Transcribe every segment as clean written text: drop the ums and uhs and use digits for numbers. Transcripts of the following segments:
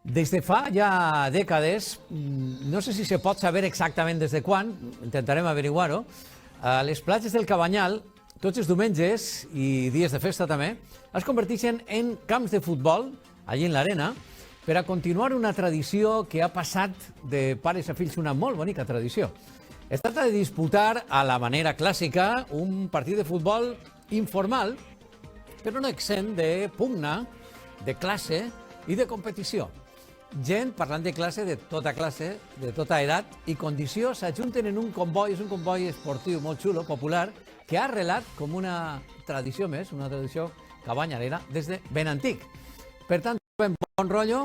Des de fa ja dècades, no sé si se pot saber exactament des de quan, intentarem averiguar-ho, a les platges del Cabanyal, tots els diumenges i dies de festa també, es converteixen en camps de futbol, allí en l'arena, per a continuar una tradició que ha passat de pares a fills, una molt bonica tradició. Es tracta de disputar a la manera clàssica un partit de futbol informal, però no exempt de pugna, de classe i de competició. Gent parlant de classe, de tota edat i condició, s'ajunten en un comboi, és un comboi esportiu molt xulo, popular, que ha arrelat com una tradició més, una tradició cabanyalera, des de ben antic. Per tant, trobem bon rotllo,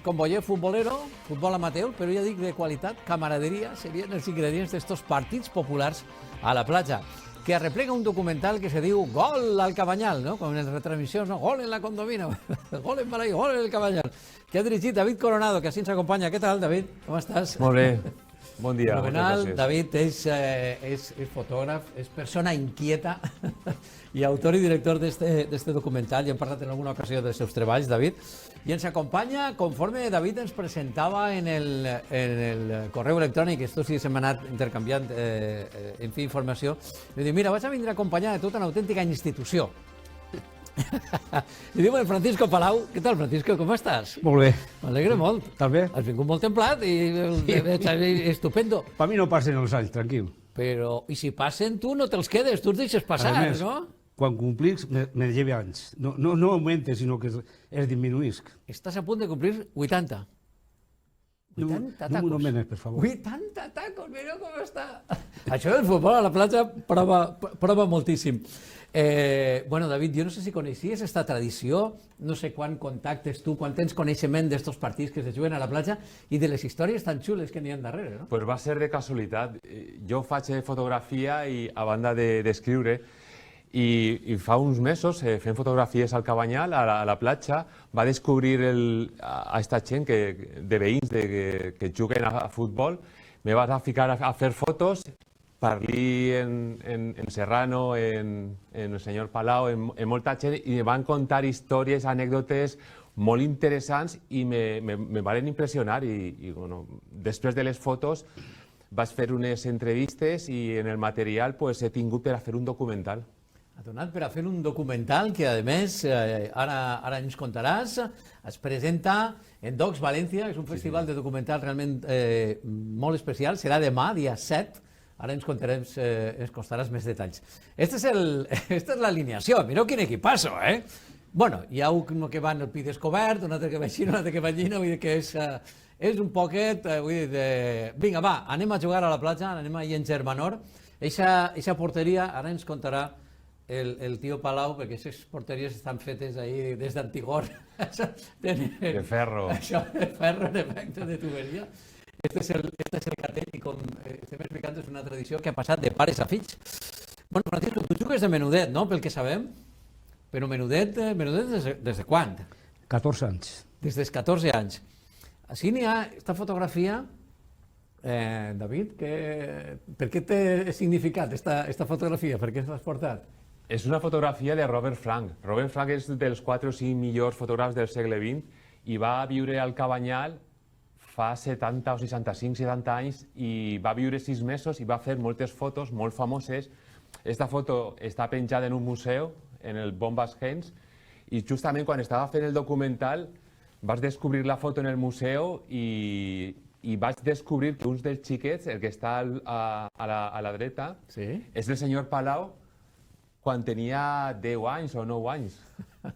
comboier futbolero, futbol amateur, però ja dic de qualitat, camaraderia, serien els ingredients d'estos partits populars a la platja, que arreplega un documental que se diu Gol al Cabanyal, no? Com en les retransmissions, no? Gol en la Condomina, gol en Balaguer, gol en el Cabanyal, que ha dirigit David Coronado, que així ens acompanya. Què tal, David? Com estàs? Molt bé. Bon dia. Fenomenal. David és fotògraf, és persona inquieta i autor i director d'este documental, i hem parlat en alguna ocasió dels seus treballs, David, i ens acompanya conforme David ens presentava en el correu electrònic, estos dies hem anat intercanviant informació, li diu, mira, vas a vindre acompanyada de tota una autèntica institució. Li diu el Francisco Palau. Què tal, Francisco, com estàs? Molt bé. M'alegre molt. Estàs bé? Has vingut molt templat i estupendo. Per mi no passen els anys, tranquil. Però, i si passen, tu no te'ls quedes, tu els deixes passar, A més, no? quan complix, me lleve anys. No augmentes, sinó que es disminuïsc. Estàs a punt de complir 80. 80 tacos. No m'ho nomenes, per favor. 80 tacos, mira com està. Això del futbol a la platja prova moltíssim. Bueno, David, jo no sé si coneixies aquesta tradició, no sé quan contactes tu, quan tens coneixement d'estos partits que se juguen a la platja i de les històries tan xules que n'hi ha darrere, no? Pues va ser de casualitat. Jo faig fotografia i a banda d'escriure, i fa uns mesos, fent fotografies al Cabanyal, a la platja, va descobrir a esta gent de veïns que juguen a futbol. Me vas a ficar a fer fotos, parli en Serrano, en el senyor Palau, en molta gent, i me van contar històries, anècdotes molt interessants i me van impressionar. I bueno, després de les fotos vaig fer unes entrevistes i en el material he tingut per a fer un documental. Ha donat per a fer un documental que, a més, ara ens contaràs, es presenta en Docs València, és un festival de documental realment molt especial, serà demà, dia 7, ara ens contaràs més detalls. Esta és l'alineació, mireu quin equipasso, eh? Bueno, hi ha un que va en el pi descobert, un altre que va així, un altre que va allí, vull dir que és un poquet, vull dir, vinga, va, anem a jugar a la platja, anem allà en Germanor, eixa porteria, ara ens contarà el tio Palau, perquè aquestes porteries estan fetes ahí des d'Antigor. De ferro. Això, de ferro, en efecte, de tuberia. Este és el cartell i com estem explicant és una tradició que ha passat de pares a fills. Bueno, Francisco, tu jugues de menudet, no?, pel que sabem, però menudet des de quan? 14 anys. Des dels 14 anys. Així n'hi ha esta fotografia, David, per què té significat esta fotografia? Per què l'has portat? És una fotografia de Robert Frank. Robert Frank és dels 4 o 5 millors fotògrafs del segle XX i va viure al Cabanyal fa 70 o 65, 70 anys i va viure 6 mesos i va fer moltes fotos molt famoses. Esta foto està penjada en un museu, en el Bombas Gens, i justament quan estava fent el documental vaig descobrir la foto en el museu i vaig descobrir que un dels xiquets, el que està a la dreta, és el senyor Palau quan tenia 10 anys o 9 anys. O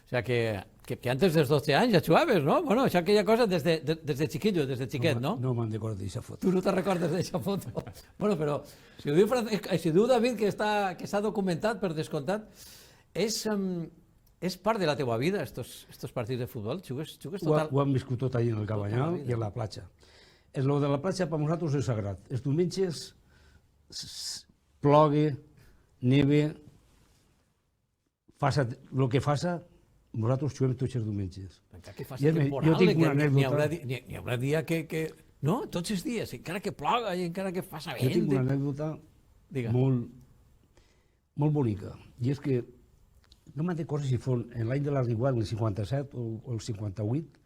sigui que antes dels 12 anys ja jugaves, no? Bueno, això aquella cosa des de xiquillo, des de xiquet, no? No me'n recordo d'aquesta foto. Tu no te recordes d'aquesta foto? Bueno, però si diu David que s'ha documentat, per descomptat, és part de la teua vida, estos partits de futbol? Jugues total? Ho hem viscut tot allà en el Cabanyal i a la platja. Lo de la platja per nosaltres és sagrat. Els diumenges plogue, neve, el que faça, nosaltres juguem tots els diumenges. Encara que faci temporal, n'hi haurà dia que... No, tots els dies, encara que ploga i encara que faça vent. Jo tinc una anècdota molt bonica, i és que no me'n recordo si fos en l'any de la Rigual, el 57 o el 58,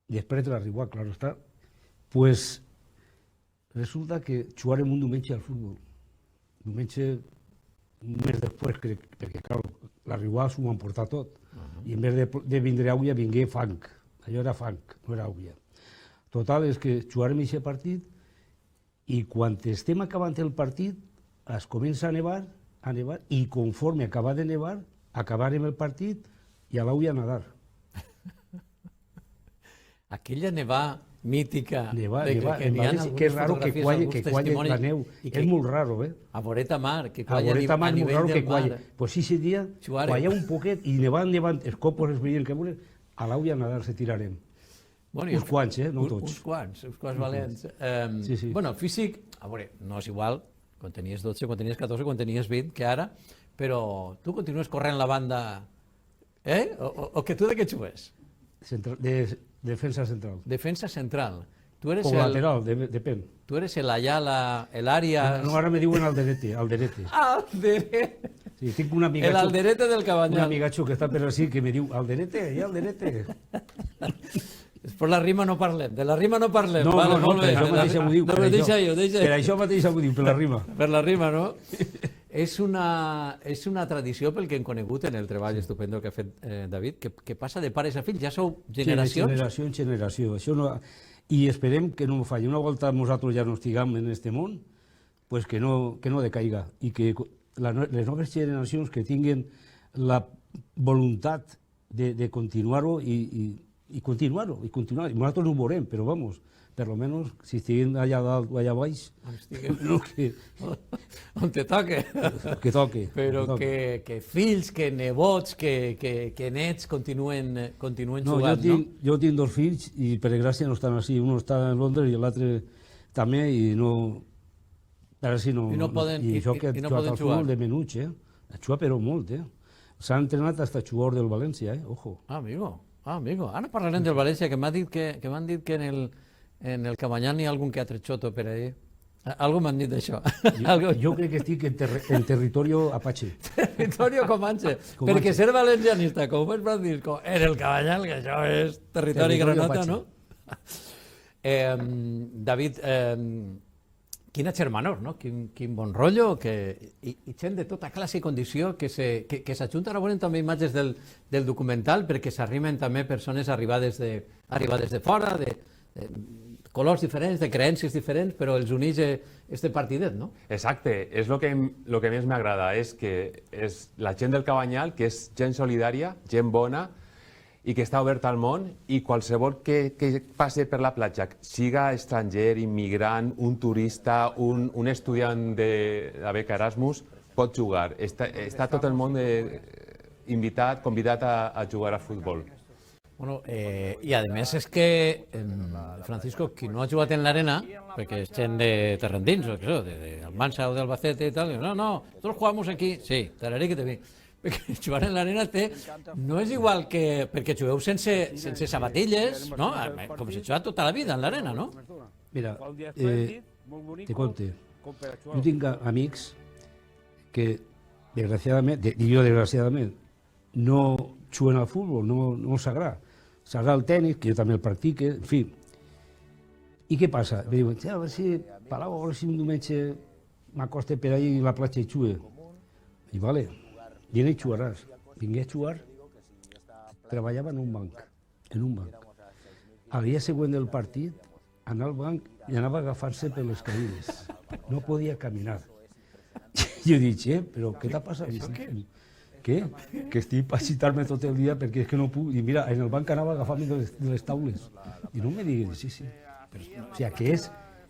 després de l'arribar, claro està, pues resulta que jugarem un diumenge al futbol. Diumenge, un mes després, crec, perquè, clar, l'arribar s'ho van portar tot. I en vez de vindre àuia, vingué fang. Allò era fang, no era àuia. Total, és que jugarem aquest partit i quan estem acabant el partit es comença a nevar, i conforme acaba de nevar, acabarem el partit i a l'àuia a nadar. Aquella nevà mítica Nevar, de nevar, que n'hi ha algunes que és raro que fotografies, qualle alguns la testimonis, neu. i que És molt raro, eh? a voreta mar, que A qualla voreta mar a és molt nivell raro que del mar. qualle. Pues sí, ese dia Xuarem. qualla un poquet i nevant, els copos es veien que volen, a l'àuia a nadar se tirarem. Bueno, Uns quants, no tots. Uns quants valents. Sí, sí. Bueno, físic, a veure, no és igual quan tenies 12, quan tenies 14, quan tenies 20, que ara, però tu continues corrent la banda, o que tu de què jugues? Defensa central. Defensa central. Tu eres O lateral, depèn. Tu eres el Ayala, el Arias... No, ara me diuen Alderete. Alderete. Sí, tinc un El amigatxo, Alderete del un Cabanyal. amigatxo que està per així que me diu Alderete, Alderete. Per la rima no parlem, de la rima no parlem. No, vale, no, molt bé. per això mateix ho diu. No, però deixa jo. Per això mateix ho diu, per la rima. Per la rima, no? És una tradició pel que hem conegut en el treball estupendo que ha fet David, que passa de pares a fills, ja sou generacions. Sí, de generació en generació. Això no... I esperem que no ho falli. Una volta nosaltres ja no estiguem en aquest món, pues que no decaiga. I que les noves generacions que tinguin la voluntat de continuar-ho i continuar-ho. I nosaltres no ho veurem, però vamos, per lo menos, si estiguin allà dalt o allà baix, no, On te toque. que toque. Però que toque. que fills, que nebots, que nets continuen No, jugant, no? jo tinc dos fills i per gràcia no estan així. Un està a Londres i l'altre també i no... Per així no... I no poden- I això que ha i no jugat poden al futbol jugar. de menuts, Ha jugat però molt, S'ha entrenat fins a jugador del València, Ojo. Amigo. Ara parlarem del València, que m'han dit que en el Cabanyal n'hi ha algun que altre xoto per ahí. Algo m'han dit d'això. Jo crec que estic en territori Apache. Territorio Comanche. Perquè ser valencianista, com és Francisco, en el Cabanyal, que això és territori granota, Apache. no? David, quina germanor, no? Quin bon rotllo, i gent de tota classe i condició que s'ajunten. Ara veurem també imatges del documental, perquè s'arrimen també persones arribades de fora, de colors diferents, de creences diferents, però els uneix este partidet, no? Exacte, és lo que més m'agrada, és que és la gent del Cabanyal, que és gent solidària, gent bona, i que està oberta al món, i qualsevol que passe per la platja, siga estranger, immigrant, un turista, un estudiant de la beca Erasmus, pot jugar. Està tot el món convidat a jugar a futbol. Bueno, i a més és que, Francisco, qui no ha jugat en l'arena, perquè és gent de terrendins, o de Almansa o d'Albacete i tal, no, nosotros jugamos aquí, sí, tararé que te vi. Perquè jugar en l'arena no és igual que... perquè jugueu sense sabatilles, no? Com si juga tota la vida en l'arena, no? Mira, te conte, jo tinc amics que, desgraciadament, no juguen al futbol, no s'agrada. S'agrada el tenis, que jo també el practique, en fi. I què passa? Me diuen, a veure si Palau, a veure si un diumenge m'acosta per ahí a la platja i jugue. I vale, viene i jugaràs. Vingué a jugar, treballava en un banc. Al dia següent del partit, anava al banc i anava a agafar-se per les cadires. No podia caminar. Jo dic, però què t'ha passat? Què? Que estic a citar-me tot el dia perquè és que no puc. I mira, en el banc anava a agafar-me de les taules. I no me diguis, sí. O sigui, que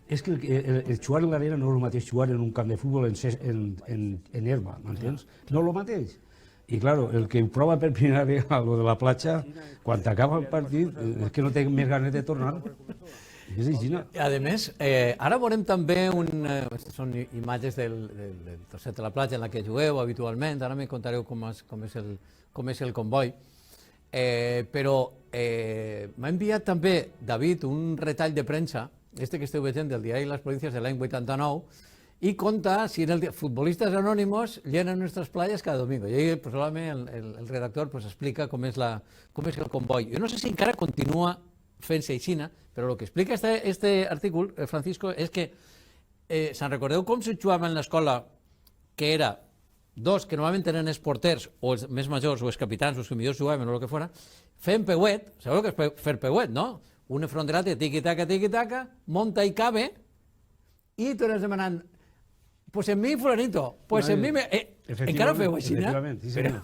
és que el jugar en l'arena no és el mateix jugar en un camp de futbol en herba, m'entens? No és el mateix. I, clar, el que prova per primera vegada lo de la platja, quan acaba el partit, és que no té més ganes de tornar. És així, no? A més, ara veurem també són imatges del trosset de la platja en la que jugueu habitualment, ara me contareu com és el comboi, però m'ha enviat també, David, un retall de premsa, que esteu veient del diari Las Provincias de l'any 89, i conta si en el Futbolistas Anónimos llenan nuestras playas cada domingo. I probablement el redactor explica com és el comboi. Jo no sé si encara continua fent-se aixina, però el que explica este artícul, Francisco, és que se'n recordeu com se jugava en l'escola, que era dos que normalment eren els porters, o els més majors, o els capitans, o els que millor jugaven, o el que fora, feien peuet, sabeu que és fer peuet, no? Un enfront de l'altre, tiqui-taca, monta i cabe, i tu eres demanant, pues en mi fulanito, pues en mi... encara ho feu així, no? Sí, senyor.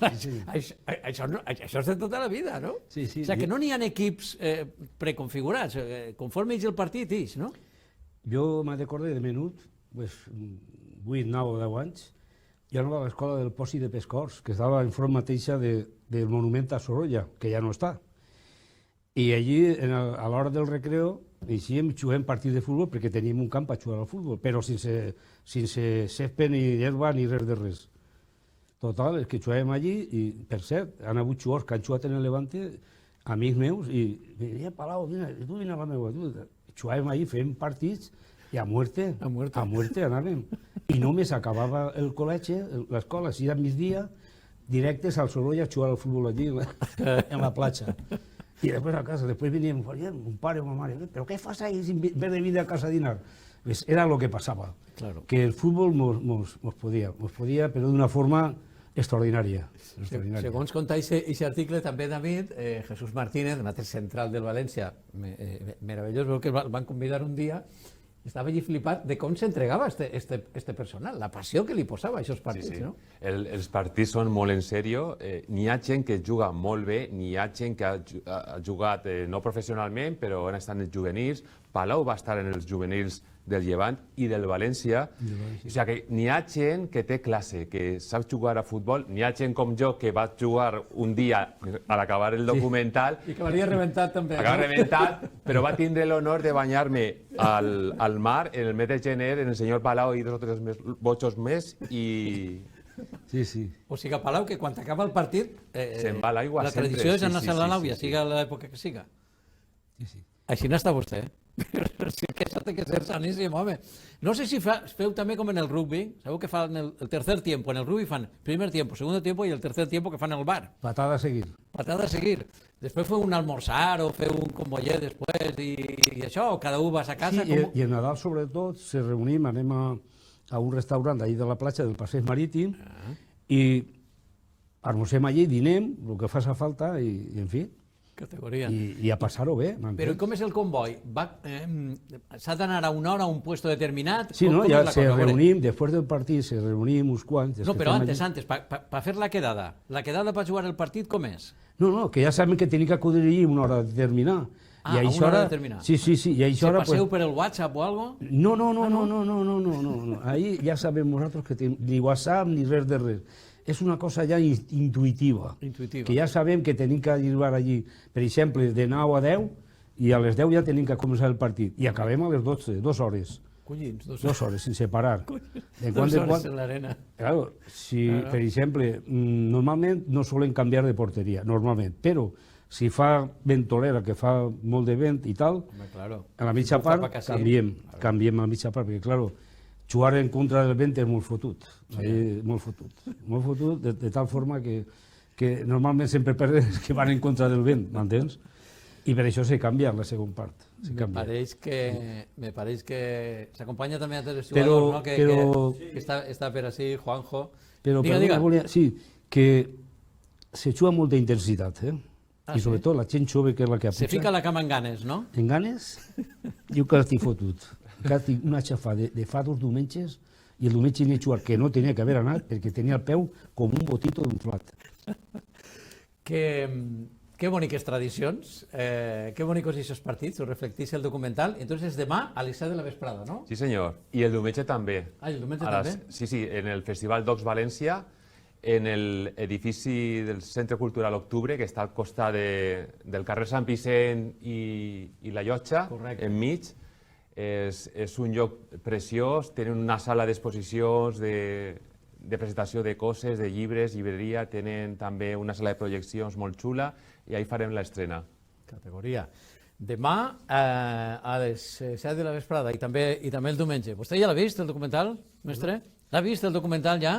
Això és de tota la vida, no? Sí, sí. O sigui, que no n'hi ha equips preconfigurats, conforme eix el partit, ix, no? Jo me recordo de menut, 8, 9 o 10 anys, jo anava a l'escola del Posi de Pescors, que estava en front mateixa del monument a Sorolla, que ja no està. I allí, a l'hora del recreo, eixíem, juguem partits de futbol perquè teníem un camp per jugar al futbol, però sense césped ni herba ni res de res. Total, és que jugàvem allí i, per cert, han hagut jugadors que han jugat en el Levante, amics meus, i em deia, Palau, tu vine a la meva. Jugàvem allí, fèiem partits i a muerte anàvem. I només acabava el col·legi, l'escola, si era migdia, directes al Sorolla a jugar al futbol allí, en la platja. I després a casa, després veníem, un pare o una mare, però què fas ahí en vez de venir a casa a dinar? Era el que passava, que el futbol mos podia, però d'una forma extraordinària. Segons conta aquest article, també, David, Jesús Martínez, un altre central del València, meravellós, veu que el van convidar un dia, estava allí flipat de com s'entregava este personal, la passió que li posava a aquests partits, no? Els partits són molt en sèrio. N'hi ha gent que juga molt bé, n'hi ha gent que ha jugat no professionalment, però han estat en els juvenils. Palau va estar en els juvenils del Llevant i del València. O sigui que n'hi ha gent que té classe, que sap jugar a futbol. N'hi ha gent com jo que va jugar un dia a l'acabar el documental. I acabaria rebentat també. Acaba rebentat, però va tindre l'honor de banyar-me al mar en el mes de gener, en el senyor Palau i 2 o 3 botxos més i... Sí. O sigui, Palau, que quan acaba el partit, se'n va a l'aigua la sempre. tradició és anar-se a la nau, ja siga l'època que siga. Així n'està vostè, Sí que això té que ser saníssim, home. No sé si feu també com en el rugby, sabeu que fan el tercer tiempo, en el rugby fan primer tiempo, segundo tiempo i el tercer tiempo que fan el bar. Patada a seguir. Patada a seguir. Després feu un almorzar o feu un convoyer després i això, o cada un va a casa. Sí, i en Nadal sobretot se reunim, anem a un restaurant d'ahir de la platja del Passeig Marítim i almorcem allí, dinem, el que faci falta i en fi. Categoria. I a passar-ho bé. Però com és el comboi? S'ha d'anar a una hora a un puesto determinat? Sí, no, ja se reunim, després del partit se reunim uns quants. No, però antes, per fer la quedada. La quedada per jugar el partit com és? No, que ja sabem que tenim que acudir allí una hora determinada. Ah, a una hora determinada. Sí. I a això hora... Se passeu per el WhatsApp o algo? No. Ahí ja sabem nosaltres que ni WhatsApp ni res de res. És una cosa ja intuïtiva, que ja sabem que tenim que arribar allí, per exemple, de 9 a 10, i a les 10 ja tenim que començar el partit, i acabem a les 12, 2 hores. Collins, 2 hores, sense parar. 2 hores en l'arena. Claro, si, per exemple, normalment no solen canviar de porteria, normalment, però si fa ventolera, que fa molt de vent i tal, a la mitja part canviem a la mitja part, perquè, clar, jugar en contra del vent és molt fotut, molt fotut, de tal forma que normalment sempre perden els que van en contra del vent, m'entens? I per això se canvia la segona part. Me pareix que s'acompanya també a tres jugadors, no? Que està per així, Juanjo. Diga. Sí, que se juga amb molta intensitat, i sobretot la gent jove, que és la que apuja. Se fica la cama en ganes, no? En ganes? Diu que estic fotut. Que tinc una xafada de fa 2 diumenges i el diumenge n'he jugat que no tenia que haver anat perquè tenia el peu com un botito d'inflat. Que boniques tradicions, que bonics aquests partits, ho reflecteix el documental. Entonces demà a les 7 de la vesprada, no? Sí, senyor. I el diumenge també. Ah, el diumenge també? Sí, en el Festival Docs València, en l'edifici del Centre Cultural Octubre, que està al costat del carrer Sant Vicent i la Llotja, enmig. És un lloc preciós, tenen una sala d'exposicions, de presentació de coses, de llibres, llibreria, tenen també una sala de projeccions molt xula i ahí farem l'estrena. Categoria. Demà a les 7 de la vesprada i també el diumenge. Vostè ja l'ha vist, el documental, mestre? L'ha vist, el documental, ja?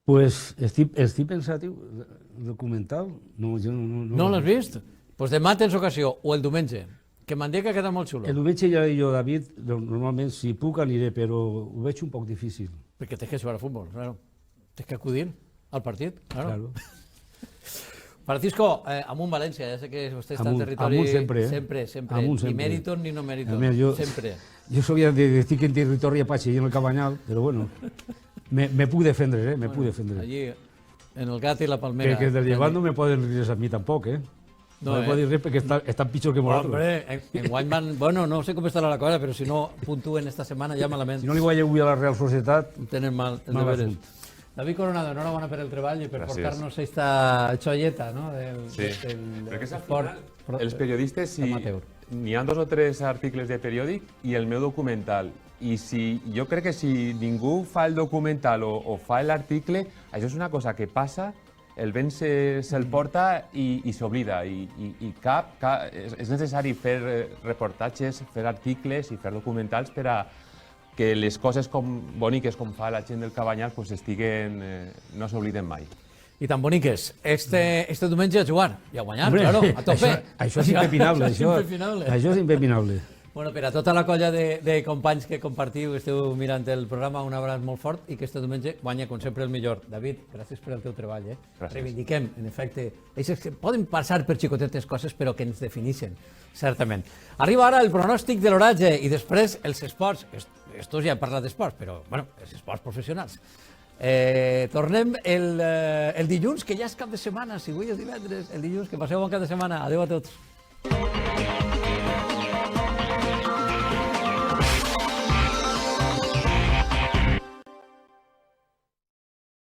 Pues estic pensatiu, el documental, no, jo no... No l'has vist? Doncs demà tens ocasió, o el diumenge, que m'han dit que queda molt xulo. El diumenge ja jo, David, normalment si puc aniré, però ho veig un poc difícil. Perquè tens que jugar a futbol, claro. Tens que acudir al partit, claro. Francisco, amunt València, ja sé que vostè està en territori... Amunt sempre, Sempre. Ni mèriton ni no mèriton, sempre. Jo sabia de estic en territori Apache i en el Cabanyal, però bueno, me puc defendre, me puc defendre. Allí, en el gat i la palmera. Que del llevant no me poden rir a mi tampoc, No me poden dir res perquè estan pitjor que nosaltres. Hombre, enguany van... Bueno, no sé com estarà la cosa, però si no puntuen esta setmana ja malament. Si no li guanyeu avui a la Real Societat... Tenen mal el deberes. David Coronado, enhorabona per el treball i per portar-nos esta xolleta, no? Sí, perquè al final, els periodistes, n'hi ha 2 o 3 articles de periòdic i el meu documental. I jo crec que si ningú fa el documental o fa l'article, això és una cosa que passa, el vent se'l porta i s'oblida. I és necessari fer reportatges, fer articles i fer documentals per a que les coses boniques com fa la gent del Cabanyal no s'obliden mai. I tan boniques. Este diumenge a jugar i a guanyar, claro, a tope. Això és impepinable. Això és impepinable. Bueno, per a tota la colla de companys que compartiu, esteu mirant el programa, un abraç molt fort i que este diumenge guanya, com sempre, el millor. David, gràcies per el teu treball. Reivindiquem, en efecte, que poden passar per xicotetes coses, però que ens defineixen, certament. Arriba ara el pronòstic de l'oratge i després els esports. Estos ja hem parlat d'esports, però, bueno, els esports professionals. Tornem el dilluns, que ja és cap de setmana, si avui és divendres, el dilluns, que passeu bon cap de setmana. Adéu a tots.